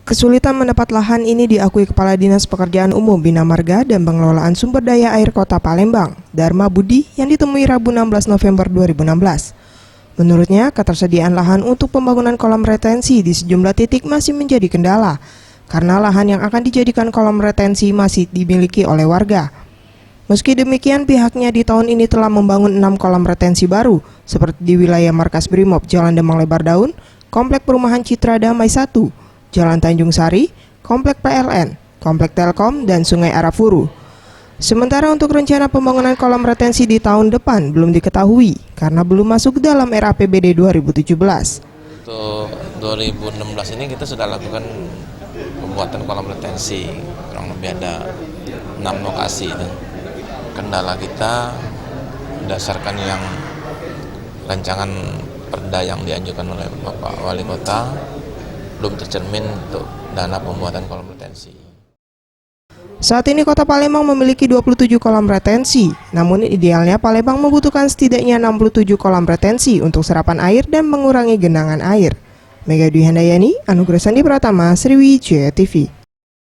Kesulitan mendapat lahan ini diakui Kepala Dinas Pekerjaan Umum Bina Marga dan Pengelolaan Sumber Daya Air Kota Palembang, Dharma Budi, yang ditemui Rabu 16 November 2016. Menurutnya, ketersediaan lahan untuk pembangunan kolam retensi di sejumlah titik masih menjadi kendala, karena lahan yang akan dijadikan kolam retensi masih dimiliki oleh warga. Meski demikian, pihaknya di tahun ini telah membangun 6 kolam retensi baru, seperti di wilayah Markas Brimob Jalan Demang Lebar Daun, Komplek Perumahan Citra Damai 1, Jalan Tanjung Sari, Komplek PLN, Komplek Telkom, dan Sungai Arafuru. Sementara untuk rencana pembangunan kolam retensi di tahun depan belum diketahui karena belum masuk dalam RAPBD 2017. Untuk 2016 ini kita sudah lakukan pembuatan kolam retensi, kurang lebih ada 6 lokasi. Kendala kita berdasarkan yang rancangan perda yang dianjurkan oleh Bapak Wali Kota, belum tercermin untuk dana pembuatan kolam retensi. Saat ini Kota Palembang memiliki 27 kolam retensi, namun idealnya Palembang membutuhkan setidaknya 67 kolam retensi untuk serapan air dan mengurangi genangan air. Mega Dwi Handayani, Anugerah Sandi Pratama, Sriwijaya TV.